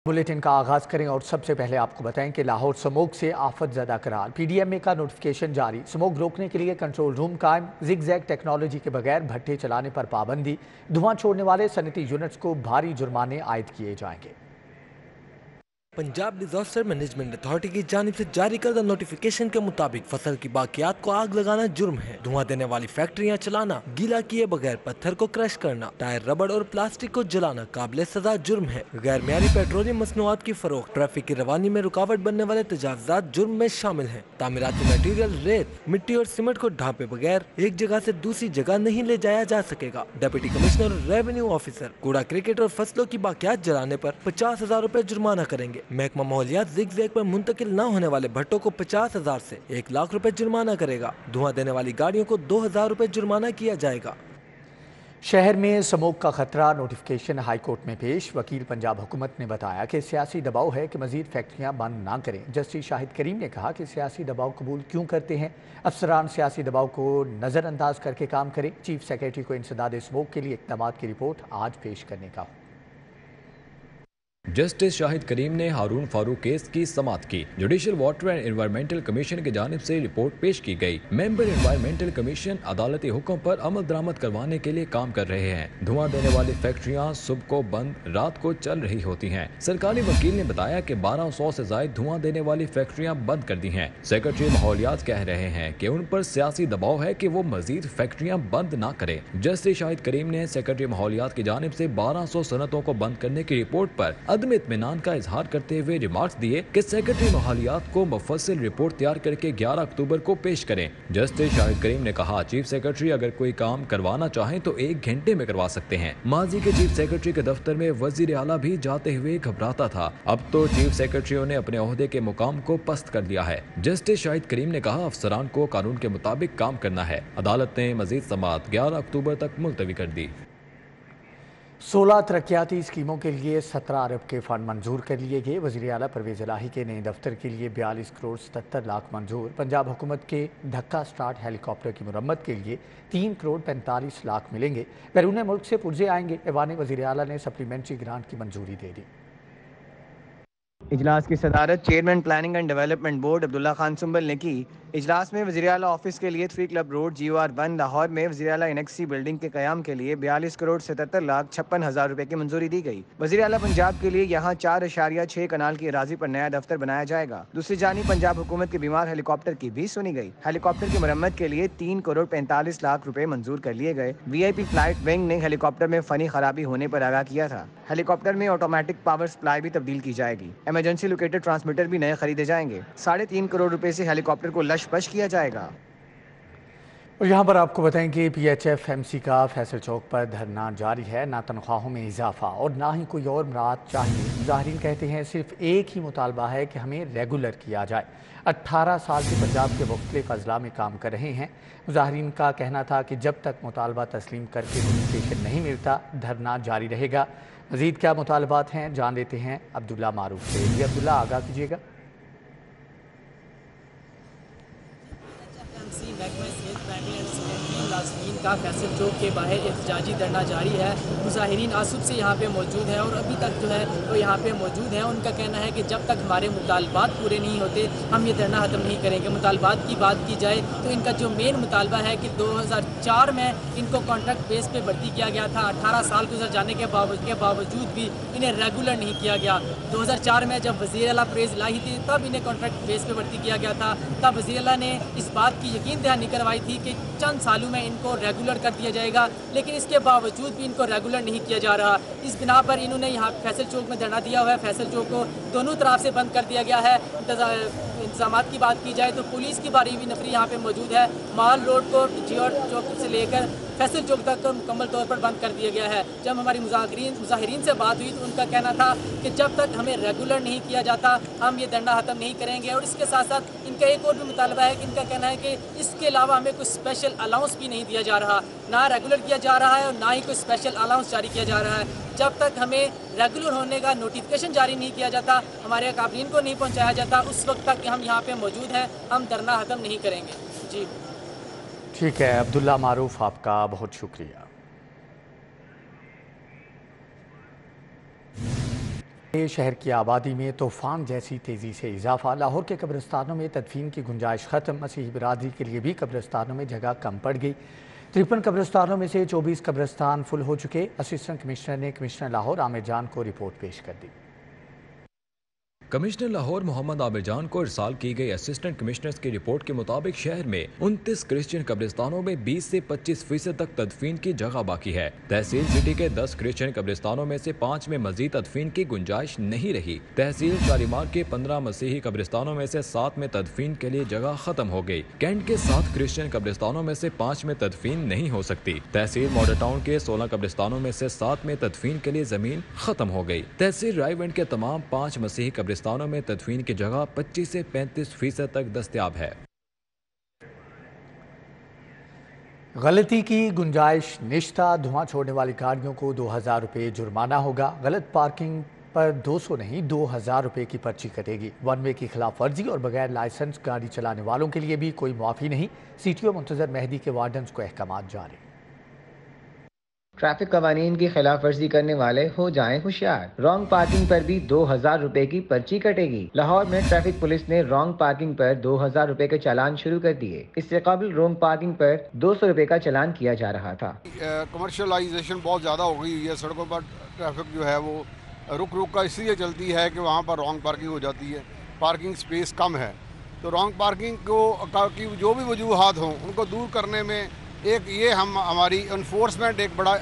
Bulletin का आगाज करें और सबसे पहले आपको बताएं कि लाहौर स्मोग से आफत ज़दा करार। पीडीएमए का नोटिफिकेशन जारी। स्मोग रोकने के लिए कंट्रोल रूम कायम। जिगजैग टेक्नोलॉजी के बगैर भट्टे चलाने पर पाबंदी। धुआं छोड़ने वाले सनती यूनिट्स को भारी जुर्माने आयद किए जाएंगे। पंजाब डिजास्टर मैनेजमेंट अथॉरिटी की जानिब से जारी करदा नोटिफिकेशन के मुताबिक फसल की बाकियात को आग लगाना जुर्म है। धुआं देने वाली फैक्ट्रियां चलाना, गीला किए बगैर पत्थर को क्रश करना, टायर, रबड़ और प्लास्टिक को जलाना काबिल सजा जुर्म है। गैर मियारी पेट्रोलियम मसनूआत की फरोख्त, ट्रैफिक की रवानी में रुकावट बनने वाले तजावुजात जुर्म में शामिल हैं। तामीराती मटीरियल, रेत, मिट्टी और सीमेंट को ढांपे बगैर एक जगह से दूसरी जगह नहीं ले जाया जा सकेगा। डिप्टी कमिश्नर रेवेन्यू ऑफिसर कूड़ा क्रिकेट और फसलों की बाकियात जलाने पर 50,000 रुपए जुर्माना करेंगे। महकमा माहौलियात जिगजैग पर मुंतकिल न होने वाले भट्टों को 50,000 से 1 लाख रुपए जुर्माना करेगा। धुआं देने वाली गाड़ियों को 2,000 रुपए जुर्माना किया जाएगा। शहर में स्मोग का खतरा, नोटिफिकेशन हाई कोर्ट में पेश। वकील पंजाब हुकूमत ने बताया कि सियासी दबाव है कि मजीद फैक्ट्रियां बंद ना करें। जस्टिस शाहिद करीम ने कहा कि सियासी दबाव कबूल क्यों करते हैं, अफसरान सियासी दबाव को नज़रअंदाज करके काम करें। चीफ सेक्रेटरी को इंसदाद स्मोग के लिए इक़दामात की रिपोर्ट आज पेश करने का। जस्टिस शाहिद करीम ने हारून फारूक केस की समाअत की। Judicial water and environmental commission की जानिब से रिपोर्ट पेश की गई। मेंबर एनवायरमेंटल कमीशन अदालती हुक्म पर अमल दरामद करवाने के लिए काम कर रहे हैं। धुआं देने वाली फैक्ट्रियां सुबह को बंद, रात को चल रही होती हैं। सरकारी वकील ने बताया कि 1200 से ज्यादा धुआं देने वाली फैक्ट्रियां बंद कर दी हैं। सेक्रेटरी माहौलियात कह रहे हैं कि उन पर सियासी दबाव है कि वो मजीद फैक्ट्रियां बंद न करें। जस्टिस शाहिद करीम ने सेक्रेटरी माहौलियात की जानिब से 1200 सनतों को बंद करने की रिपोर्ट पर अदम इत्मीनान का इजहार करते हुए रिमार्क्स दिए कि सेक्रेटरी माहौलियात को मुफस्सिल रिपोर्ट तैयार करके 11 अक्टूबर को पेश करें। जस्टिस शाहिद करीम ने कहा, चीफ सेक्रेटरी अगर कोई काम करवाना चाहें तो 1 घंटे में करवा सकते हैं। माजी के चीफ सेक्रेटरी के दफ्तर में वजीर आला भी जाते हुए घबराता था। अब तो चीफ सेक्रेटरियों ने अपने ओहदे के मुकाम को पस्त कर दिया है। जस्टिस शाहिद करीम ने कहा, अफसरान को कानून के मुताबिक काम करना है। अदालत ने मजीद समाअत 11 अक्टूबर तक मुलतवी कर दी। 16 तरक्याती स्कीमों के लिए 17 अरब के फंड मंजूर कर लिए गए। वज़ीर आला परवेज़ इलाही के नए दफ्तर के लिए 42 करोड़ 77 लाख मंजूर। पंजाब हुकूमत के ढक्का स्टार्ट हेलीकॉप्टर की मुरम्मत के लिए 3 करोड़ 45 लाख मिलेंगे। बैरून मुल्क से पुर्जे आएंगे। ऐवान वज़ीर आला ने सप्लीमेंट्री ग्रांट की मंजूरी दे दी। इजलास की सदारत chairman planning and development board Abdullah Khan Sumbal ने की। इजलास में वज़ीर आला ऑफिस के लिए 3 क्लब रोड GOR1 लाहौर में वज़ीर आला इनेक्सी बिल्डिंग के क़याम के लिए 42 करोड़ 77 लाख 56 हज़ार रुपए की मंजूरी दी गई। वज़ीर आला पंजाब के लिए यहाँ 4.6 कनाल की अराजी पर नया दफ्तर बनाया जाएगा। दूसरी जानिब पंजाब हुकूमत के बीमार हेलीकॉप्टर की भी सुनी गई। हेलीकॉप्टर की मरम्मत के लिए 3 करोड़ 45 लाख रुपए मंजूर कर लिए गए। VIP फ्लाइट विंग ने हेलीकॉप्टर में फनी खराबी होने पर आगाह किया था। हेलीकॉप्टर में ऑटोमेटिक पावर सप्लाई भी तब्दील की जाएगी। इमरजेंसी लोकेटर ट्रांसमीटर भी नए खरीदे जाएंगे। 3.5 करोड़ रुपए से हेलीकॉप्टर को लश पश किया जाएगा। और यहाँ पर आपको बताएं कि PHF-MC का फैसल चौक पर धरना जारी है। ना तनख्वाहों में इजाफा और ना ही कोई और मराहत चाहिए। मुजाहिरीन कहते हैं सिर्फ एक ही मुतालबा है कि हमें रेगुलर किया जाए। 18 साल से पंजाब के मुख्तलिफ अजला में काम कर रहे हैं। मुजाहिरीन का कहना था कि जब तक मुतालबा तस्लीम करके नोटिफिकेशन नहीं मिलता धरना जारी रहेगा। मज़ीद क्या मुतालबात हैं जान लेते हैं अब्दुल्ला मारूफ से। जी अब्दुल्ला, आगाह कीजिएगा। का फैसल चौक के बाहर एहतजाजी धरना जारी है। मुजाहिरीन आसुब से यहाँ पे मौजूद हैं और अभी तक जो है वो यहाँ पे मौजूद हैं। उनका कहना है कि जब तक हमारे मुतालबात पूरे नहीं होते हम ये धरना ख़त्म नहीं करेंगे। मुतालबात की बात की जाए तो इनका जो मेन मुतालबा है कि 2004 में इनको कॉन्ट्रैक्ट बेस पे भर्ती किया गया था। 18 साल गुजर जाने के बावजूद भी इन्हें रेगुलर नहीं किया गया। 2004 में जब वज़ीर आला परवेज़ इलाही थी तब इन्हें कॉन्ट्रैक्ट बेस पे भर्ती किया गया था। तब वज़ीर आला ने इस बात की यकीन दहानी करवाई थी कि चंद सालों में इनको रेगुलर कर दिया जाएगा, लेकिन इसके बावजूद भी इनको रेगुलर नहीं किया जा रहा। इस बिना पर इन्होंने यहाँ फैसल चौक में धरना दिया हुआ है। फैसल चौक को दोनों तरफ से बंद कर दिया गया है। इंतजामात की बात की जाए तो पुलिस की भारी भी नफरी यहाँ पे मौजूद है। माल रोड को GOR चौक से लेकर फैसल चौक तक मुकम्मल तौर पर बंद कर दिया गया है। जब हमारी मुजाहिरीन से बात हुई तो उनका कहना था कि जब तक हमें रेगुलर नहीं किया जाता हम ये धरना ख़त्म नहीं करेंगे। और इसके साथ साथ इनका एक और भी मुतालबा है कि इनका कहना है कि इसके अलावा हमें कोई स्पेशल अलाउंस भी नहीं दिया जा रहा, ना रेगुलर किया जा रहा है और ना ही कोई स्पेशल अलाउंस जारी किया जा रहा है। जब तक हमें रेगुलर होने का नोटिफिकेशन जारी नहीं किया जाता, हमारे काबरीन को नहीं पहुँचाया जाता, उस वक्त तक हम यहाँ पर मौजूद हैं, हम धरना ख़त्म नहीं करेंगे। जी ठीक है अब्दुल्ला मारूफ, आपका बहुत शुक्रिया। شہر کی آبادی میں طوفان جیسی تیزی سے اضافہ، لاہور کے قبرستانوں میں تدفین کی گنجائش ختم، مسیحی برادری کے لیے بھی قبرستانوں میں جگہ کم پڑ گئی۔ 53 قبرستانوں میں سے 24 قبرستان فل ہو چکے۔ اسسٹنٹ کمشنر نے کمشنر لاہور عامر جان کو رپورٹ پیش کر دی۔ کمشنر لاہور محمد عامر جان کو ارسال کی گئی اسسٹنٹ کمشنرز کی رپورٹ کے مطابق شہر میں 29 کرسچین قبرستانوں میں 20 سے 25% تک تدفین کی جگہ باقی ہے۔ تحصیل سٹی کے 10 کرسچین قبرستانوں میں سے 5 میں مزید تدفین کی گنجائش نہیں رہی۔ تحصیل شالیمار کے 15 مسیحی قبرستانوں میں سے 7 میں تدفین کے لیے جگہ ختم ہو گئی۔ کینٹ کے 7 کرسچین قبرستانوں میں سے 5 میں تدفین نہیں ہو سکتی۔ تحصیل ماڈل ٹاؤن کے 16 قبرستانوں میں سے 7 میں تدفین کے لیے زمین ختم ہو گئی۔ تحصیل رائے ونڈ کے تمام 5 مسیحی قبرستانوں میں تدفین کی جگہ 25 سے 35% تک دستیاب ہے۔ غلطی کی گنجائش نشتہ، دھواں چھوڑنے والی گاڑیوں کو 2000 روپے جرمانہ ہوگا۔ غلط پارکنگ پر 200 نہیں 2000 روپے کی پرچی کٹے گی۔ ون وے کی خلاف ورزی اور بغیر لائسنس گاڑی چلانے والوں کے لیے بھی کوئی معافی نہیں۔ سی ٹی او منتظر مہدی کے وارڈنز کو احکامات جاری۔ ٹریفک قوانین کی خلاف ورزی کرنے والے ہو جائیں ہوشیار، رانگ پارکنگ پر بھی 2000 روپے کی پرچی کٹے گی۔ لاہور میں ٹریفک پولیس نے رانگ پارکنگ پر 2000 روپے کے چالان شروع کر دیے۔ اس سے قبل رانگ پارکنگ پر 200 روپے کا چالان کیا جا رہا تھا۔ کمرشلائزیشن بہت زیادہ ہو گئی ہے، سڑکوں پر ٹریفک جو ہے وہ رک کر اس لیے چلتی ہے کہ وہاں پر رانگ پارکنگ ہو جاتی ہے، پارکنگ سپیس کم ہے، تو رانگ پارکنگ کی جو بھی وجوہات ہوں ان کو دور کرنے میں ایک یہ ہماری انفورسمنٹ ایک بڑا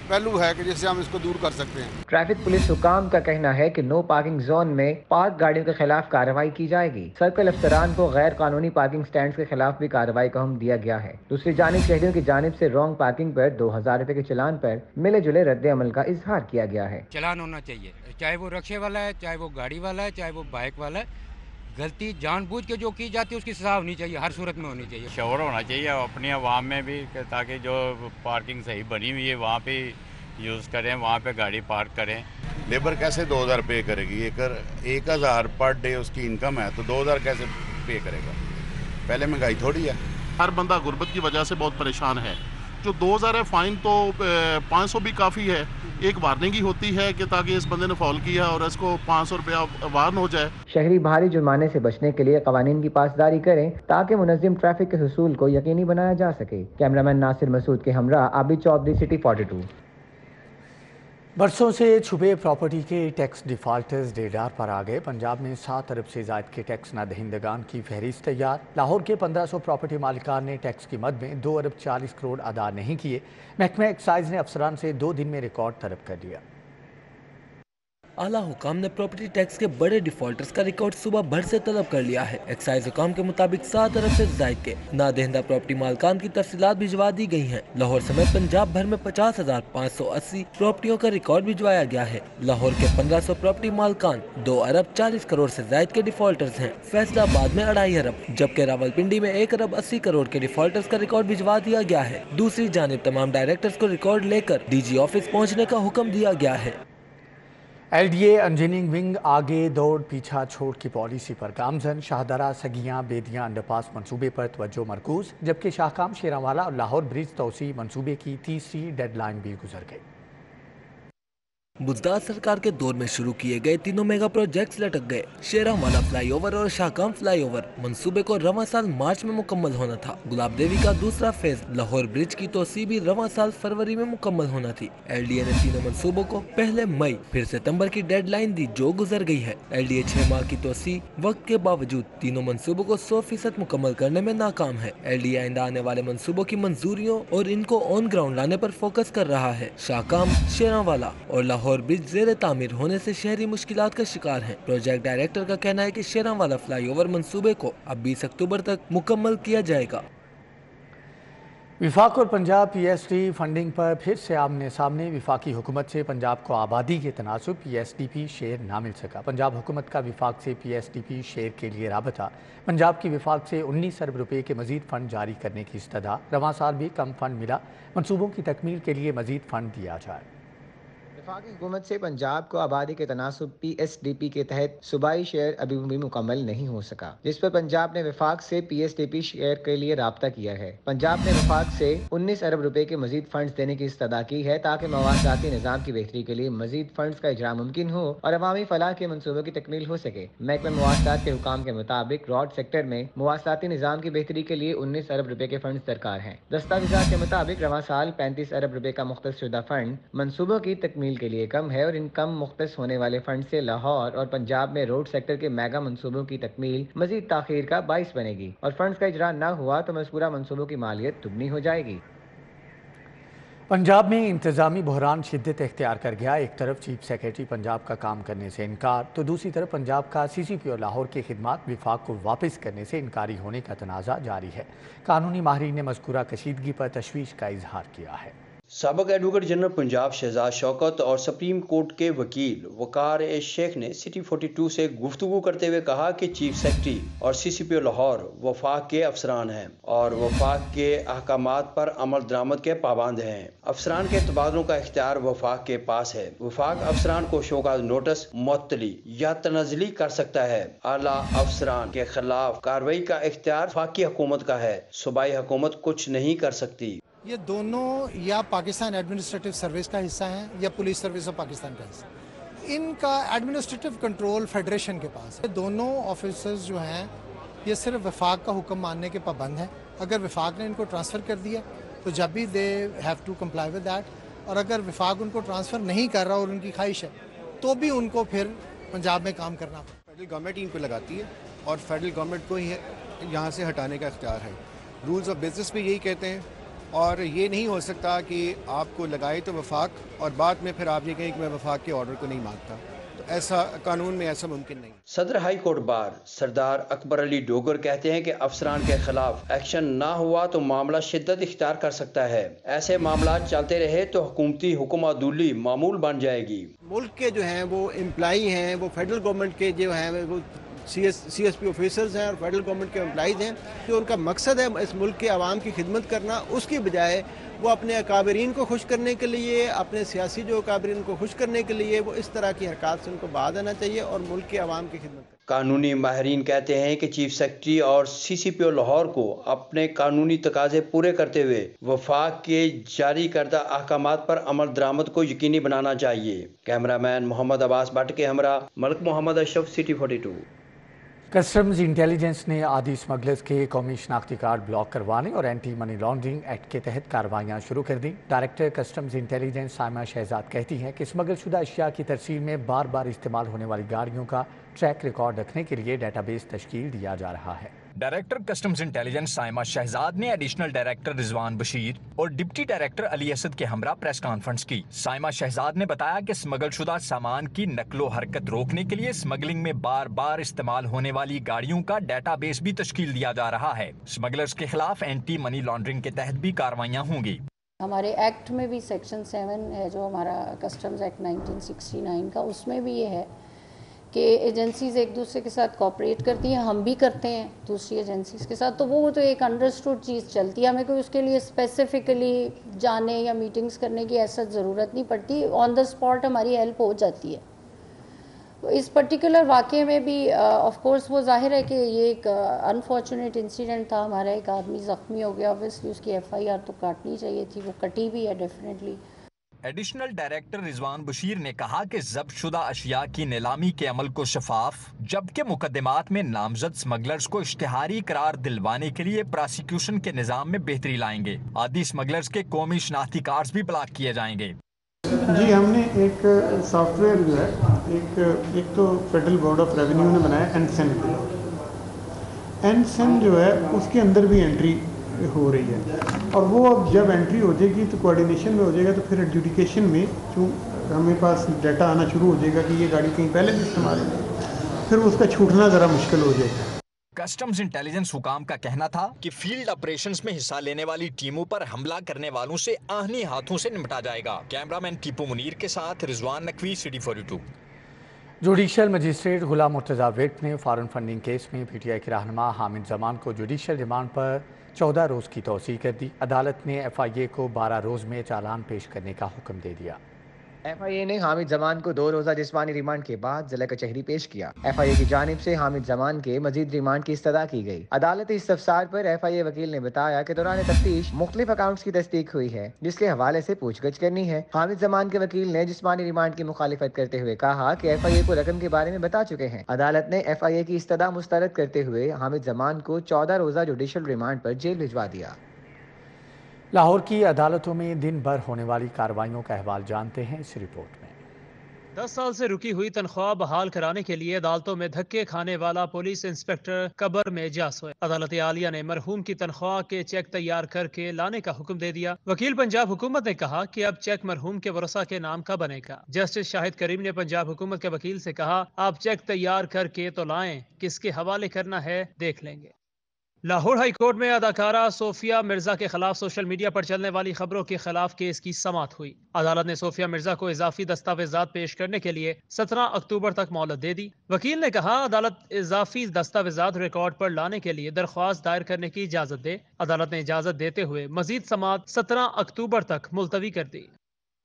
پہلو ہے کہ جس سے ہم اس کو دور کر سکتے ہیں۔ ٹریفک پولیس حکام کا کہنا ہے کہ نو پارکنگ زون میں پارک گاڑیوں کے خلاف کارروائی کی جائے گی۔ سرکل افسران کو غیر قانونی پارکنگ سٹینڈز کے خلاف بھی کارروائی کا حکم دیا گیا ہے۔ دوسری جانب شہریوں کی جانب سے رانگ پارکنگ پر 2000 روپے کے چلان پر ملے جلے رد عمل کا اظہار کیا گیا ہے۔ چلان ہونا چاہیے، چاہے وہ رکشے والا ہے، چاہے وہ گاڑی والا ہے، چاہے وہ بائک والا ہے۔ غلطی جان بوجھ کے جو کی جاتی ہے اس کی سزا ہونی چاہیے، ہر صورت میں ہونی چاہیے۔ شعور ہونا چاہیے اپنی عوام میں بھی کہ تاکہ جو پارکنگ صحیح بنی ہوئی ہے وہاں پہ یوز کریں، وہاں پہ گاڑی پارک کریں۔ لیبر کیسے 2000 پے کرے گی؟ 1000 پر ڈے اس کی انکم ہے تو 2000 کیسے پے کرے گا؟ پہلے مہنگائی تھوڑی ہے۔ ہر بندہ غربت کی وجہ سے بہت پریشان ہے۔ جو 2000 ہے فائن تو 500 بھی کافی ہے، ایک وارننگ ہی ہوتی ہے کہ تاکہ اس بندے نے فال کیا اور اس کو 500 روپیہ وارن ہو جائے۔ شہری بھاری جرمانے سے بچنے کے لیے قوانین کی پاسداری کریں تاکہ منظم ٹریفک کے حصول کو یقینی بنایا جا سکے۔ کیمرامین ناصر مسعود کے ہمراہ عابد چودھری، سٹی 42۔ برسوں سے چھپے پراپرٹی کے ٹیکس ڈیفالٹرز ریڈار پر آ گئے۔ پنجاب میں 7 ارب سے زائد کے ٹیکس نہ دہندگان کی فہرست تیار۔ لاہور کے 1500 پراپرٹی مالکان نے ٹیکس کی مد میں 2 ارب 40 کروڑ ادا نہیں کیے۔ محکمہ ایکسائز نے افسران سے 2 دن میں ریکارڈ طلب کر لیا۔ اعلیٰ حکام نے پراپرٹی ٹیکس کے بڑے ڈیفالٹرز کا ریکارڈ صبح بھر سے طلب کر لیا ہے۔ ایکسائز حکام کے مطابق 7 ارب سے زائد کے نادہندہ پراپرٹی مالکان کی تفصیلات بھجوا دی گئی ہیں۔ لاہور سمیت پنجاب بھر میں 50,580 پراپرٹیوں کا ریکارڈ بھجوایا گیا ہے۔ لاہور کے 1500 پراپرٹی مالکان 2 ارب 40 کروڑ سے زائد کے ڈیفالٹرز ہیں۔ فیصلہ آباد میں 2.5 ارب جبکہ راولپنڈی میں 1 ارب 80 کروڑ کے ڈیفالٹرز کا ریکارڈ بھجوا دیا گیا ہے۔ دوسری جانب تمام ڈائریکٹرز کو ریکارڈ لے کر ڈی جی آفس پہنچنے کا حکم دیا گیا ہے۔ L D A engineering wing آگے دوڑ پیچھا چھوڑ کی پالیسی پر گامزن۔ شاہدرہ سگیاں بیدیاں انڈر پاس منصوبے پر توجہ مرکوز، جبکہ شاہکام شیرانوالہ اور لاہور برج توسیع منصوبے کی تیسری ڈیڈ لائن بھی گزر گئی۔ بزدار سرکار کے دور میں شروع کیے گئے تینوں میگا پروجیکٹس لٹک گئے۔ شیرانوالہ فلائی اوور اور شاہکام فلائی اوور منصوبے کو رواں سال مارچ میں مکمل ہونا تھا۔ گلاب دیوی کا دوسرا فیز لاہور برج کی توسیع بھی رواں سال فروری میں مکمل ہونا تھی۔ ایل ڈی اے نے تینوں منصوبوں کو پہلے مئی پھر ستمبر کی ڈیڈ لائن دی جو گزر گئی ہے۔ ایل ڈی اے 6 ماہ کی توسیع وقت کے باوجود تینوں منصوبوں کو 100% مکمل کرنے میں ناکام ہے۔ ایل ڈی اے آئندہ آنے والے منصوبوں کی منظوریوں اور ان کو آن گراؤنڈ لانے پر فوکس کر رہا ہے۔ شاہکام، شیرانوالہ اور لاہور برج زیر تعمیر ہونے سے شہری مشکلات کا شکار ہیں۔ پروجیکٹ ڈائریکٹر کا کہنا ہے کہ شیرانوالہ فلائی اوور منصوبے کو اب 20 اکتوبر تک مکمل کیا جائے گا۔ وفاق اور Punjab P S D funding پر پھر سے آمنے سامنے۔ وفاقی حکومت سے پنجاب کو آبادی کے تناسب پی ایس ڈی پی شیئر نہ مل سکا۔ پنجاب حکومت کا وفاق سے پی ایس ڈی پی شیئر کے لیے رابطہ۔ پنجاب کی وفاق سے 19 ارب روپے کے مزید فنڈ جاری کرنے کی استدعا۔ رواں سال بھی کم فنڈ ملا، منصوبوں کی تکمیل کے لیے مزید فنڈ دیا جائے۔ वफाकी हुकूमत से पंजाब को आबादी के तनासुब PSDP के तहत सूबाई शेयर अभी भी मुकम्मल नहीं हो सका, जिस पर पंजाब ने वफाक से PSDP शेयर के लिए राब्ता किया है। पंजाब ने वफाक से 19 अरब रुपए के मजीद फंड्स देने की इस्तदा की है ताकि मवासाती निज़ाम की बेहतरी के लिए मजीद फंड्स का इजरा मुमकिन हो और अवामी फलाह के मनसूबों की तकमील हो सके। महकमा मवासात के हुकाम के मुताबिक रॉड सेक्टर में मवासाती निज़ाम की बेहतरी के लिए 19 अरब रुपए के फंड्स दरकार हैं। दस्तावेज़ात के मुताबिक रवां साल 35 अरब रुपए का मुख्तस शुदा फंड मनसूबों की तकमील के लिए कम है और इन कम मुख्तस होने वाले फंड से लाहौर और पंजाब में रोड सेक्टर के मेगा मंसूबों की तकमील मजीद ताखीर का बाइस बनेगी और फंड्स का इजरा न हुआ तो मज़कूरा मंसूबों की मालियत दुगनी हो जाएगी। पंजाब में इंतजामी बहरान शिद्दत इख्तियार कर गया। एक तरफ चीफ सेक्रेटरी पंजाब का काम करने से इनकार तो दूसरी तरफ पंजाब का CCP और लाहौर की खिदमात विफाक को वापस करने से इनकारी होने का तनाज़ा जारी है। कानूनी माहिरीन ने मज़कूरा कशीदगी पर तशवीश का इजहार किया है। साबिक एडवोकेट जनरल पंजाब शहजाद शौकत और सुप्रीम कोर्ट के वकील वकार ए शेख ने सिटी 42 से गुफ्तगू करते हुए कहा कि चीफ सेक्रेटरी और CCP लाहौर वफाक के अफसरान हैं और वफाक के अहकामात पर अमल दरामद के पाबंद हैं। अफसरान के तबादलों का इख्तियार वफाक के पास है। वफाक अफसरान को शोकाज नोटिस, मुअत्तली या तनज़ली कर सकता है। आला अफसरान के खिलाफ कार्रवाई का इख्तियार वफाकी हुकूमत का है। सूबाई हुकूमत कुछ नहीं कर सकती। ये दोनों या पाकिस्तान एडमिनिस्ट्रेटिव सर्विस का हिस्सा हैं या पुलिस सर्विस ऑफ पाकिस्तान का हिस्सा। इनका एडमिनिस्ट्रेटिव कंट्रोल फेडरेशन के पास है। दोनों ऑफिसर्स जो हैं ये सिर्फ वफाक का हुक्म मानने के पाबंद हैं। अगर वफाक ने इनको ट्रांसफ़र कर दिया तो जब भी they have to comply with that, और अगर वफाक उनको ट्रांसफ़र नहीं कर रहा और उनकी ख्वाहिश है तो भी उनको फिर पंजाब में काम करना पड़ता है। फेडरल गवर्नमेंट ही इनको लगाती है और फेडरल गवर्नमेंट को ही यहाँ से हटाने का इख्तियार है। रूल्स ऑफ बिजनेस भी यही कहते हैं और ये नहीं हो सकता कि आपको लगाए तो वफाक और बाद में फिर आप ये कहें कि मैं वफाक के ऑर्डर को नहीं मानता, तो ऐसा कानून में ऐसा मुमकिन नहीं। सदर हाई कोर्ट बार सरदार अकबर अली डोगर कहते हैं कि अफसरान के खिलाफ एक्शन ना हुआ तो मामला शिद्दत इख्तियार कर सकता है। ऐसे मामला चलते रहे तो हुकूमती हुक्मदुली मामूल बन जाएगी। मुल्क के जो हैं वो एम्प्लाई हैं, वो फेडरल गवर्नमेंट के जो हैं वो CSP ऑफिसर्स हैं और फेडरल गवर्नमेंट के एम्प्लॉइज़ हैं, कि उनका मकसद है इस मुल्क के आवाम की खिदमत करना। उसकी बजाय वो अपने अकाबरीन को खुश करने के लिए, अपने सियासी जो अकाबरीन को खुश करने के लिए वो इस तरह की हरकत से उनको बाज आना चाहिए और मुल्क के आवाम की खिदमत। कानूनी माहिरीन कहते हैं कि चीफ सेक्रेटरी और CCP लाहौर को अपने कानूनी तकाजे पूरे करते हुए वफाक के जारी करदा अहकामात पर अमल दरामद को यकीनी बनाना चाहिए। कैमरामैन मोहम्मद अब्बास भट्ट के हमरा Malik Mohammad Ashraf, city 42। Customs intelligence ने आदि स्मगलर्स के कौमी शनाख्ती कार्ड ब्लॉक करवाने और एंटी मनी लॉन्ड्रिंग एक्ट के तहत कार्रवाइयाँ शुरू कर दी। Director customs intelligence Saima Shahzad कहती हैं कि स्मगल शुदा अशिया की तरसील में बार बार इस्तेमाल होने वाली गाड़ियों का ट्रैक रिकॉर्ड रखने के लिए डेटाबेस तश्कील दिया जा रहा है। Director customs intelligence Saima Shahzad ने एडिशनल डायरेक्टर रिजवान बशीर और डिप्टी डायरेक्टर अली असद के हमरा प्रेस कॉन्फ्रेंस की। साइमा शहजाद ने बताया कि स्मगल शुदा सामान की नकलो हरकत रोकने के लिए स्मगलिंग में बार बार इस्तेमाल होने वाली गाड़ियों का डेटाबेस भी तश्कील दिया जा रहा है। स्मगलर्स के खिलाफ एंटी मनी लॉन्ड्रिंग के तहत भी कार्रवाइयाँ होंगी। हमारे एक्ट में भी सेक्शन 7 है जो हमारा कस्टम्स एक्ट 1969 का, उसमें भी ये है कि एजेंसीज़ एक दूसरे के साथ कोऑपरेट करती हैं, हम भी करते हैं दूसरी एजेंसीज़ के साथ, तो वो तो एक अंडरस्टूड चीज़ चलती है। हमें कोई उसके लिए स्पेसिफिकली जाने या मीटिंग्स करने की ऐसा ज़रूरत नहीं पड़ती, ऑन द स्पॉट हमारी हेल्प हो जाती है। तो इस पर्टिकुलर वाक़े में भी ऑफ कोर्स वो जाहिर है कि ये एक अनफॉर्चुनेट इंसिडेंट था। हमारा एक आदमी ज़ख्मी हो गया, ऑब्वियसली उसकी FIR तो काटनी चाहिए थी, वो कटी भी है definitely. Additional director Rizwan Bashir ने कहा कि जब्त शुदा अशिया की नीलामी के अमल को शफाफ, जबकि मुकदमात में नामजद स्मगलर्स को इश्तिहारी करार दिलवाने के लिए प्रोसिक्यूशन के निज़ाम में बेहतरी लाएंगे। आदि स्मगलर्स के कौमी शनाख्ती कार्ड्स भी ब्लॉक किए जाएंगे। जी, हमने एक सॉफ्टवेयर जो है एक तो फेडरल बोर्ड ऑफ रेवेन्यू ने बनाया एनसेन जो है उसके अंदर भी एंट्री हो रही है और वो अब जब एंट्री हो जाएगी तो कोऑर्डिनेशन में हो जाएगा, तो फिर एडजुडिकेशन में जो हमें पास डाटा आना शुरू हो जाएगा कि ये गाड़ी कहीं पहले भी इस्तेमाल है, फिर उसका छूटना ज़रा मुश्किल हो जाएगा। कस्टम्स इंटेलिजेंस हुकाम का कहना था कि फील्ड ऑपरेशंस में हिस्सा लेने वाली टीमों पर हमला करने वालों से आहनी हाथों से निपटा जाएगा। कैमरामैन टीपू मुनीर के साथ Rizwan Naqvi, city 42। Judicial magistrate Ghulam Murtaza Virk ने फॉरेन फंडिंग केस में PTI के रहनुमा हामिद जमान को जुडिशल रिमांड पर 14 रोज़ की तौसीह कर दी। अदालत ने FIA को 12 रोज़ में चालान पेश करने का हुक्म दे दिया। FIA نے حامد زمان کو 2 روزہ جسمانی ریمانڈ کے بعد ضلع کچہری پیش کیا۔ FIA کی جانب سے حامد زمان کے مزید ریمانڈ کی استدعا کی گئی۔ عدالتی استفسار پر FIA وکیل نے بتایا کہ دوران تفتیش مختلف اکاؤنٹس کی تصدیق ہوئی ہے جس کے حوالے سے پوچھ گچھ کرنی ہے۔ حامد زمان کے وکیل نے جسمانی ریمانڈ کی مخالفت کرتے ہوئے کہا کہ FIA کو رقم کے بارے میں بتا چکے ہیں۔ عدالت نے FIA کی استدعا مسترد کرتے ہوئے حامد زمان کو 14 روزہ جوڈیشل ریمانڈ پر جیل بھجوا دیا۔ لاہور کی عدالتوں میں دن بھر ہونے والی کارروائیوں کا احوال جانتے ہیں اس رپورٹ میں۔ 10 سال سے رکی ہوئی تنخواہ بحال کرانے کے لیے عدالتوں میں دھکے کھانے والا پولیس انسپکٹر قبر میں اجلاس ہوئے۔ عدالت عالیہ نے مرحوم کی تنخواہ کے چیک تیار کر کے لانے کا حکم دے دیا۔ وکیل پنجاب حکومت نے کہا کہ اب چیک مرحوم کے ورثاء کے نام کا بنے گا۔ جسٹس شاہد کریم نے پنجاب حکومت کے وکیل سے کہا آپ چیک تیار کر کے تو لائیں، کس کے حوالے کرنا ہے دیکھ لیں گے۔ لاہور ہائی کورٹ میں اداکارہ صوفیہ مرزا کے خلاف سوشل میڈیا پر چلنے والی خبروں کے خلاف کیس کی سماعت ہوئی۔ عدالت نے صوفیہ مرزا کو اضافی دستاویزات پیش کرنے کے لیے 17 اکتوبر تک مہلت دے دی۔ وکیل نے کہا عدالت اضافی دستاویزات ریکارڈ پر لانے کے لیے درخواست دائر کرنے کی اجازت دے۔ عدالت نے اجازت دیتے ہوئے مزید سماعت 17 اکتوبر تک ملتوی کر دی۔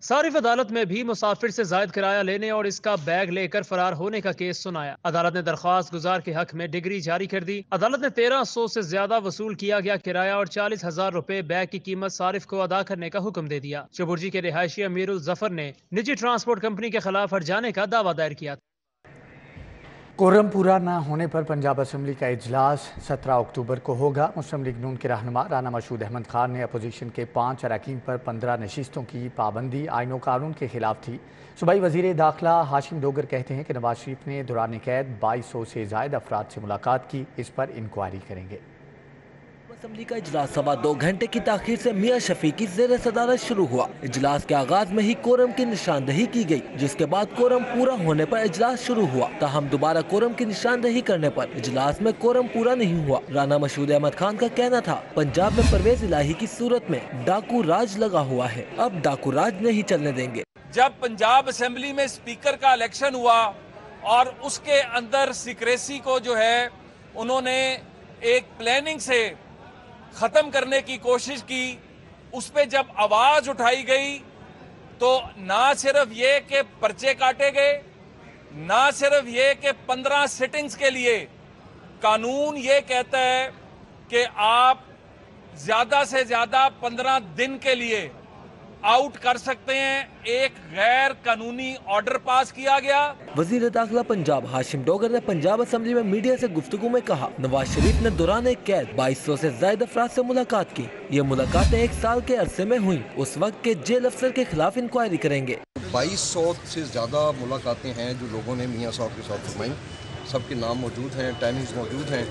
صارف عدالت میں بھی مسافر سے زائد کرایہ لینے اور اس کا بیگ لے کر فرار ہونے کا کیس سنایا۔ عدالت نے درخواست گزار کے حق میں ڈگری جاری کر دی۔ عدالت نے 1300 سے زیادہ وصول کیا گیا کرایہ اور 40,000 روپے بیگ کی قیمت صارف کو ادا کرنے کا حکم دے دیا۔ چبرجی کے رہائشی امیر الظفر نے نجی ٹرانسپورٹ کمپنی کے خلاف ہرجانے کا دعویٰ دائر کیا تھا۔ کورم پورا نہ ہونے پر پنجاب اسمبلی کا اجلاس 17 اکتوبر کو ہوگا۔ مسلم لیگ نون کے رہنما رانا مشہود احمد خان نے اپوزیشن کے 5 اراکین پر 15 نشستوں کی پابندی آئین و قانون کے خلاف تھی۔ صوبائی وزیر داخلہ ہاشم ڈوگر کہتے ہیں کہ نواز شریف نے دوران قید 2200 سے زائد افراد سے ملاقات کی، اس پر انکوائری کریں گے۔ اسمبلی کا اجلاس سوا 2 گھنٹے کی تاخیر سے میاں شفیع کی زیر صدارت شروع ہوا۔ اجلاس کے آغاز میں ہی کورم کی نشاندہی کی گئی، جس کے بعد کورم پورا ہونے پر اجلاس شروع ہوا۔ تاہم دوبارہ کورم کی نشاندہی کرنے پر اجلاس میں کورم پورا نہیں ہوا۔ رانا مشہود احمد خان کا کہنا تھا پنجاب میں پرویز الہی کی صورت میں ڈاکو راج لگا ہوا ہے، اب ڈاکو راج نہیں چلنے دیں گے۔ جب پنجاب اسمبلی میں اسپیکر کا الیکشن ہوا اور اس کے اندر سیکریسی کو جو ہے انہوں نے ایک پلاننگ سے ختم کرنے کی کوشش کی، اس پہ جب آواز اٹھائی گئی تو نہ صرف یہ کہ پرچے کاٹے گئے، نہ صرف یہ کہ 15 سٹنگز کے لیے قانون یہ کہتا ہے کہ آپ زیادہ سے زیادہ 15 دن کے لیے آؤٹ کر سکتے ہیں، ایک غیر قانونی آرڈر پاس کیا گیا۔ وزیر داخلہ پنجاب ہاشم ڈوگر نے پنجاب اسمبلی میں میڈیا سے گفتگو میں کہا نواز شریف نے دوران قید 2200 سے زائد افراد سے ملاقات کی۔ یہ ملاقاتیں 1 سال کے عرصے میں ہوئیں، اس وقت کے جیل افسر کے خلاف انکوائری کریں گے۔ 2200 سے زیادہ ملاقاتیں ہیں جو لوگوں نے میاں صاحب کے ساتھ فرمائیں، سب کے نام موجود ہیں، ٹائمنگز موجود ہیں،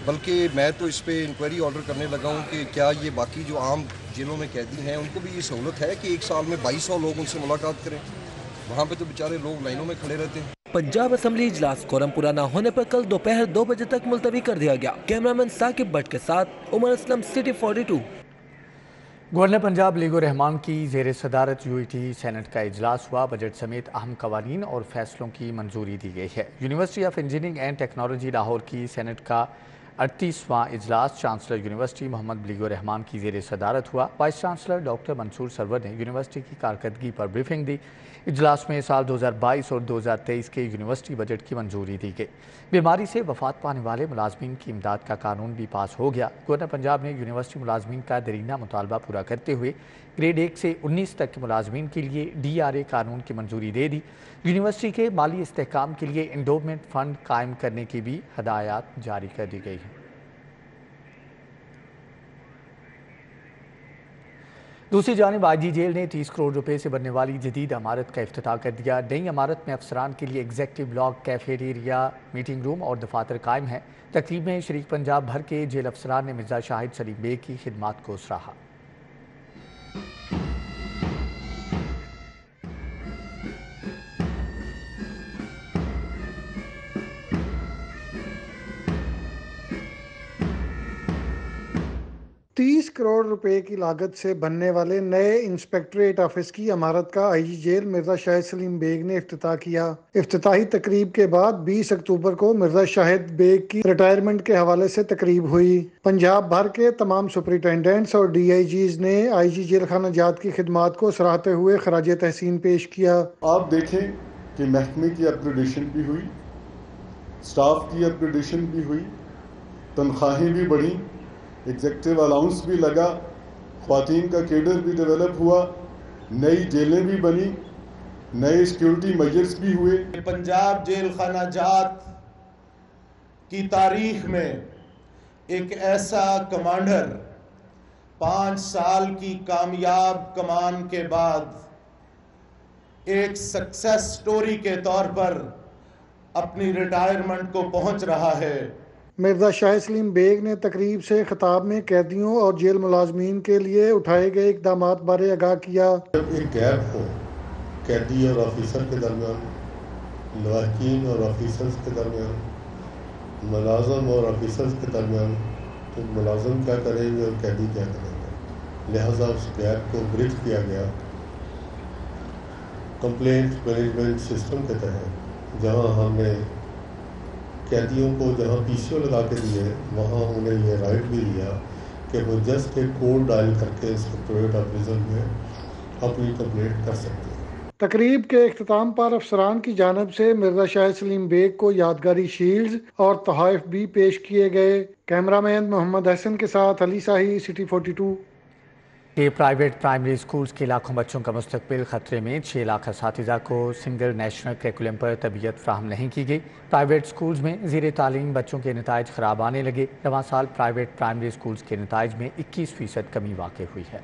بلکہ میں تو اس پہ انکوائری آرڈر کرنے لگا ہوں کہ کیا یہ باقی جو عام جیلوں میں قیدی ہیں ان کو بھی یہ سہولت ہے کہ 1 سال میں 2200 لوگ ان سے ملاقات کریں؟ وہاں پہ تو بیچارے لوگ لائنوں میں کھڑے رہتے ہیں۔ پنجاب اسمبلی اجلاس کورم پورا نہ ہونے پر کل دوپہر 2 بجے تک ملتوی کر دیا گیا۔ کیمرامین ثاقب بٹ کے ساتھ عمر اسلم، سٹی 42۔ گورنر پنجاب لیگ الرحمان کی زیر صدارت UET سینٹ کا اجلاس ہوا۔ بجٹ سمیت اہم قوانین اور فیصلوں کی منظوری دی گئی ہے۔ University of engineering and technology Lahore کی سینٹ کا 38واں اجلاس چانسلر یونیورسٹی محمد بلیگ الرحمان کی زیر صدارت ہوا۔ وائس چانسلر ڈاکٹر منصور سرور نے یونیورسٹی کی کارکردگی پر بریفنگ دی۔ اجلاس میں سال 2022 اور 2023 کے یونیورسٹی بجٹ کی منظوری دی گئی۔ بیماری سے وفات پانے والے ملازمین کی امداد کا قانون بھی پاس ہو گیا۔ گورنر پنجاب نے یونیورسٹی ملازمین کا دیرینہ مطالبہ پورا کرتے ہوئے گریڈ 1 سے 19 تک کے ملازمین کے لیے DRA قانون کی منظوری دے دی۔ یونیورسٹی کے مالی استحکام کے لیے انڈومنٹ فنڈ قائم کرنے کی بھی ہدایات جاری کر دی گئی ہیں۔ دوسری جانب IG جیل نے 30 کروڑ روپے سے بننے والی جدید عمارت کا افتتاح کر دیا۔ نئی عمارت میں افسران کے لیے executive block, cafeteria, meeting room اور دفاتر قائم ہیں۔ تقریب میں شریک پنجاب بھر کے جیل افسران نے مرزا شاہد سلیم بیگ کی خدمات کو سراہا۔ 30 करोड़ रुपए की लागत से बनने वाले नए इंस्पेक्टरेट ऑफिस की इमारत का आईजी जेल मिर्जा शाहिद सलीम बेग ने इफ्तिताह किया। इफ्तिताही तकरीब के बाद 20 अक्टूबर को मिर्जा शाहिद बेग की रिटायरमेंट के हवाले से तकरीब हुई। पंजाब भर के तमाम सुपरिटेंडेंट्स और DIGs ने आईजी जेल खाना जात की खिदमात को सराहते हुए खराज तहसीन पेश किया। आप देखें कि महकमे की अपग्रेडेशन भी हुई, स्टाफ की अपग्रेडेशन भी हुई, तनख्वाहें भी बढ़ी, एग्जेक्टिव अलाउंस भी लगा, ख्वातीन का केडर भी डेवलप हुआ, नई जेलें भी बनी, नए सिक्योरिटी मेजर्स भी हुए। पंजाब जेल खाना जात की तारीख में एक ऐसा कमांडर 5 साल की कामयाब कमान के बाद एक सक्सेस स्टोरी के तौर पर अपनी रिटायरमेंट को पहुंच रहा है। मिर्जा शाहिद सलीम बेग ने तकरीब से खिताब में कैदियों और जेल मुलाजमीन के लिए उठाए गए इक़दामात बारे आगाह किया। जब एक गैप हो कैदी और ऑफिसर के दरमियान, लवाकिन और ऑफिसर्स के दरमियान, मुलाजम और ऑफिसर्स के दरमियान, तो मुलाजम क्या करेंगे और कैदी क्या करेंगे, लिहाजा उस गैप को ब्रिज किया गया कंप्लेंट मैनेजमेंट सिस्टम के तहत, जहां हमने कैदियों को जहां PCO लगा के दिए, वहाँ उन्हें ये राइट भी दिया कि वो जस्ट एक कोड डायल करके इंस्पेक्टरेट ऑफ प्रिजन में अपनी कंप्लेंट कर सकते हैं। तकरीब के इख्तिताम पर अफसरान की जानिब से मिर्जा शाहिद सलीम बेग को यादगारी शील्ड्स और तोहफ़े भी पेश किए गए। कैमरामैन मोहम्मद हसन के साथ अली शाही, सिटी 42। कि प्राइवेट प्राइमरी स्कूल्स के लाखों बच्चों का मुस्तकबिल खतरे में। 6 लाख असातिज़ा को सिंगल नेशनल करिकुलम पर तरबियत फ्राहम नहीं की गई। प्राइवेट स्कूल्स में ज़ेर तालीम बच्चों के नताइज ख़राब आने लगे। रवां साल प्राइवेट प्राइमरी स्कूल्स के नताइज में 21% कमी वाक़ई हुई है।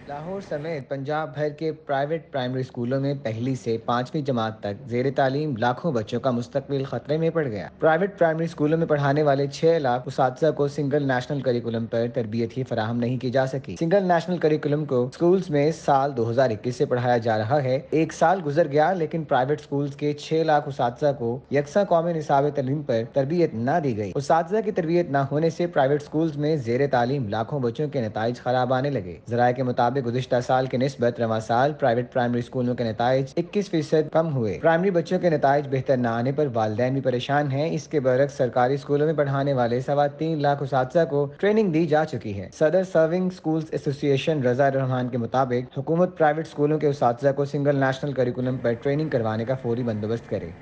लाहौर समेत पंजाब भर के प्राइवेट प्राइमरी स्कूलों में पहली से 5वीं जमात तक ज़ेर तालीम लाखों बच्चों का मुस्तकबिल खतरे में पड़ गया। प्राइवेट प्राइमरी स्कूलों में पढ़ाने वाले 6 लाख उसातिज़ा को सिंगल नेशनल करिकुलम पर तरबियत ही फराहम नहीं की जा सकी। सिंगल नेशनल करिकुलम को स्कूल्स में साल 2021 से पढ़ाया जा रहा है। 1 साल गुजर गया, लेकिन प्राइवेट स्कूल्स के 6 लाख उसातिज़ा को यकसा कौमी निसाब तालीम पर तरबियत न दी गई। उसातिज़ा की तरबियत न होने से प्राइवेट स्कूल्स में ज़ेर तालीम लाखों बच्चों के नताइज खराब आने लगे। ज़राए के मुताबिक गुज़िश्ता साल के निस्बत रवां साल प्राइवेट प्राइमरी स्कूलों के नताइज 21% कम हुए। प्राइमरी बच्चों के नताइज बेहतर न आने पर वालिदैन भी परेशान हैं। इसके बरक्स सरकारी स्कूलों में पढ़ाने वाले 3.25 लाख उसातिज़ा को ट्रेनिंग दी जा चुकी है। सदर सर्विंग स्कूल्स एसोसिएशन रजा रहमान के मुताबिक हुकूमत प्राइवेट स्कूलों के उसातिज़ा को सिंगल नेशनल करिकुलम पर ट्रेनिंग करवाने का फौरी बंदोबस्त करे।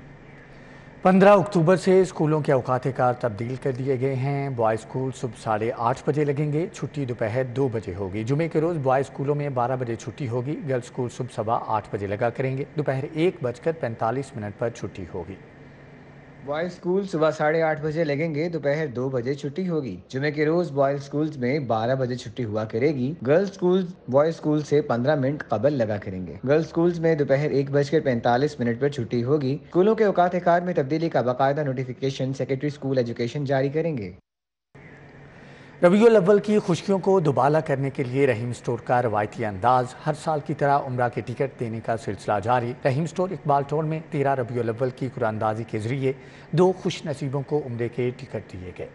15 अक्टूबर से स्कूलों के औकात कार तब्दील कर दिए गए हैं। बॉयज़ स्कूल सुबह 8:30 बजे लगेंगे, छुट्टी दोपहर 2 बजे होगी। जुमे के रोज़ बॉयज़ स्कूलों में 12 बजे छुट्टी होगी। गर्ल्स स्कूल सुबह 8:15 बजे लगा करेंगे, दोपहर 1:45 पर छुट्टी होगी। बॉयज़ स्कूल सुबह 8:30 बजे लगेंगे, दोपहर 2 बजे छुट्टी होगी। जुमे के रोज बॉयज़ स्कूल्स में 12 बजे छुट्टी हुआ करेगी। गर्ल्स स्कूल बॉयज़ स्कूल से 15 मिनट कबल लगा करेंगे। गर्ल्स स्कूल्स में दोपहर 1:45 पर छुट्टी होगी। स्कूलों के औकात कार में तब्दीली का बाकायदा नोटिफिकेशन सेक्रेटरी स्कूल एजुकेशन जारी करेंगे। रबीउल अव्वल की खुशियों को दुबाला करने के लिए रहीम स्टोर का रवायती अंदाज। हर साल की तरह उम्रा के टिकट देने का सिलसिला जारी। रहीम स्टोर इकबाल टाउन में 13 रबीउल अव्वल की कुरानंदाजी के जरिए 2 खुश नसीबों को उम्रे के टिकट दिए गए।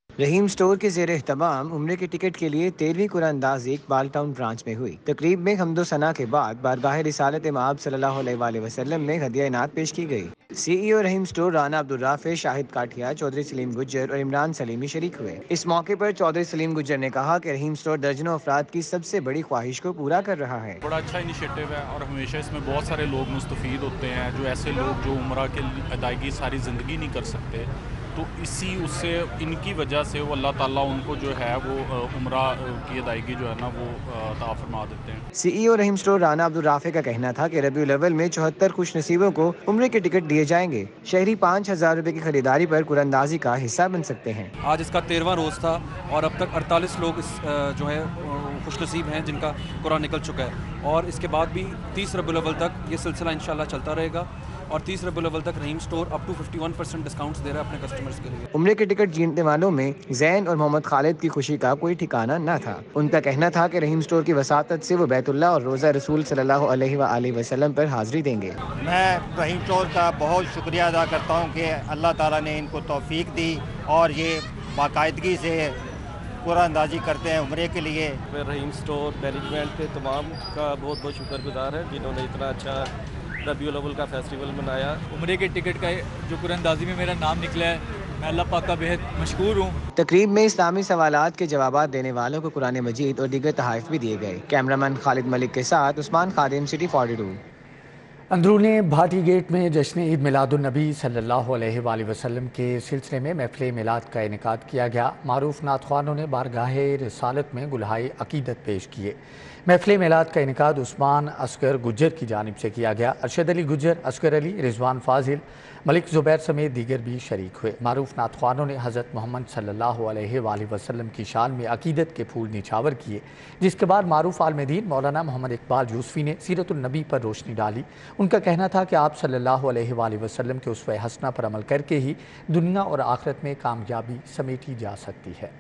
रहीम स्टोर के ज़ेर एहतमाम उम्रे के टिकट के लिए 13वीं कुरानंदाज़ी इकबाल टाउन ब्रांच में हुई। तकरीब में हम्दो सना के बाद बारगाह रिसालत मआब सल्लल्लाहु अलैहि वसल्लम में हदिया इनात पेश की गई। CEO रहीम स्टोर राना अब्दुल राफे, शाहिद काठिया, चौधरी सलीम गुज्जर और इमरान सलीमी शरीक हुए। इस मौके पर चौधरी सलीम गुज्जर ने कहा कि रहीम स्टोर दर्जनों अफराद की सबसे बड़ी ख्वाहिश को पूरा कर रहा है। बड़ा अच्छा इनिशिएटिव है और हमेशा इसमें बहुत सारे लोग मुस्तफीद होते हैं, जो ऐसे लोग जो उम्रा के अदायगी सारी ज़िंदगी नहीं कर सकते, तो उससे इनकी वजह से वो अल्लाह ताला उनको जो है वो उम्रा की अदायगी जो है ना वो अता फरमा देते हैं। CEO रहीम स्टोर राना अब्दुल राफे का कहना था कि रबीउल अव्वल में 74 खुश नसीबों को उम्रे के टिकट दिए जाएंगे। शहरी 5,000 रुपए की खरीदारी पर कुरानंदाजी का हिस्सा बन सकते हैं। आज इसका 13वां रोज़ था और अब तक 48 लोग जो है खुश नसीब हैं जिनका कुरान निकल चुका है, और इसके बाद भी 30 रबीउल अव्वल तक ये सिलसिला इंशाल्लाह चलता रहेगा। और 30 रबीउल अव्वल तक रहीम स्टोर अप टू 51% डिस्काउंट्स दे रहा है अपने कस्टमर्स के लिए। उम्रे के टिकट जीतने वालों में जैन और मोहम्मद खालिद की खुशी का कोई ठिकाना न था। उनका कहना था कि रहीम स्टोर की वसातत से वो बैतुल्लाह और रोज़ा रसूल सल्लल्लाहु अलैहि वसल्लम पर हाजिरी देंगे। मैं रहीम स्टोर का बहुत शुक्रिया अदा करता हूँ कि अल्लाह ताला ने इनको तौफीक दी और ये बाकायदगी से قرآن اندازی کرتے ہیں عمرے کے لیے. میں رحیم اسٹور مینجمنٹ کے تمام کا بہت بہت شکر گزار ہے جنہوں نے اتنا اچھا ربیع الاول کا فیسٹیول منایا. عمرے کے ٹکٹ کا جو قرآن اندازی میں میرا نام نکلا ہے، میں اللہ پاک کا بہت مشکور ہوں. تقریب میں اسلامی سوالات کے جوابات دینے والوں کو قرآن مجید اور دیگر تحائف بھی دیے گئے. کیمرامین خالد ملک کے ساتھ عثمان خادم، سٹی 42. اندرون بھاٹی گیٹ میں جشن عید میلاد النبی صلی اللہ علیہ وآلہ وسلم کے سلسلے میں محفل میلاد کا انعقاد کیا گیا. معروف نعت خوانوں نے بارگاہ رسالت میں گلہائے عقیدت پیش کیے. محفل میلاد کا انعقاد عثمان اصغر گجر کی جانب سے کیا گیا. ارشد علی گجر، اصغر علی، رضوان فاضل، ملک زبیر سمیت دیگر بھی شریک ہوئے. معروف نعت خوانوں نے حضرت محمد صلی اللہ علیہ وآلہ وسلم کی شان میں عقیدت کے پھول نچھاور کیے، جس کے بعد معروف عالم دین مولانا محمد اقبال یوسفی نے سیرت النبی پر روشنی ڈالی. ان کا کہنا تھا کہ آپ صلی اللہ علیہ وآلہ وسلم کے اسوہ حسنہ پر عمل کر کے ہی دنیا اور آخرت میں کامیابی سمیٹی جا سکتی ہے.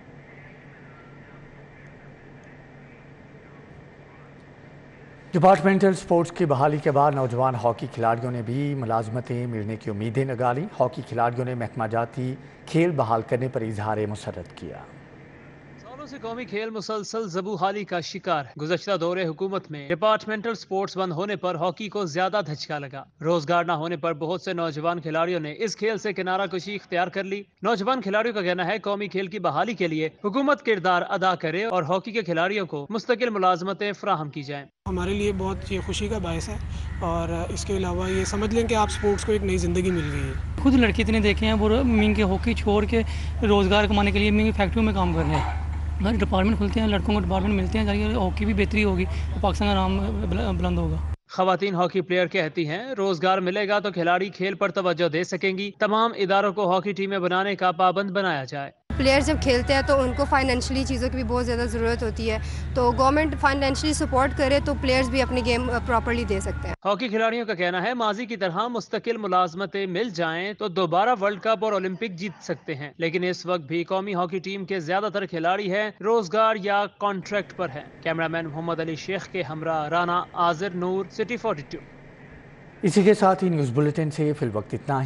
ڈپارٹمنٹل سپورٹس کی بحالی کے بعد نوجوان ہاکی کھلاڑیوں نے بھی ملازمتیں ملنے کی امیدیں نگالیں. ہاکی کھلاڑیوں نے محکمہ جاتی کھیل بحال کرنے پر اظہار مسرت کیا. سالوں سے قومی کھیل مسلسل زبوحالی کا شکار ہے. گزشتہ دور حکومت میں ڈپارٹمنٹل سپورٹس بند ہونے پر ہاکی کو زیادہ دھچکا لگا. روزگار نہ ہونے پر بہت سے نوجوان کھلاڑیوں نے اس کھیل سے کنارہ کشی اختیار کر لی. نوجوان کھلاڑیوں کا کہنا ہے قومی کھیل کی بحالی کے لیے حکومت کردار ادا کرے اور ہاکی کے کھلاڑیوں کو مستقل ملازمتیں فراہم کی جائیں. ہمارے لیے بہت یہ خوشی کا باعث ہے اور اس کے علاوہ یہ سمجھ لیں کہ آپ سپورٹس کو ایک نئی زندگی مل گئی ہے. خود لڑکے اتنے دیکھے ہیں وہ مین کے ہاکی چھوڑ کے روزگار کمانے کے لیے مین کی فیکٹریوں میں کام کر رہے ہیں. اگر ڈپارٹمنٹ کھلتے ہیں، لڑکوں کو ڈپارٹمنٹ ملتے ہیں، ہاکی بھی بہتری ہوگی، پاکستان کا نام بلند ہوگا. خواتین ہاکی پلیئر کہتی ہیں روزگار ملے گا تو کھلاڑی کھیل پر توجہ دے سکیں گی. تمام اداروں کو ہاکی ٹیمیں بنانے کا پابند بنایا جائے. پلیئرز جب کھیلتے ہیں تو ان کو فائنینشلی چیزوں کی بھی بہت زیادہ ضرورت ہوتی ہے، تو گورنمنٹ فائنینشلی سپورٹ کرے تو پلیئرز بھی اپنی گیم پراپرلی دے سکتے ہیں. ہاکی کھلاڑیوں کا کہنا ہے ماضی کی طرح مستقل ملازمتیں مل جائیں تو دوبارہ ورلڈ کپ اور اولمپک جیت سکتے ہیں، لیکن اس وقت بھی قومی ہاکی ٹیم کے زیادہ تر کھلاڑی ہیں روزگار یا کانٹریکٹ پر ہیں. کیمرامین محمد علی شیخ کے ہمراہ رانا آذر نور، سٹی 42. اسی کے ساتھ ہی نیوز بلیٹن سے فی الوقت اتنا ہی.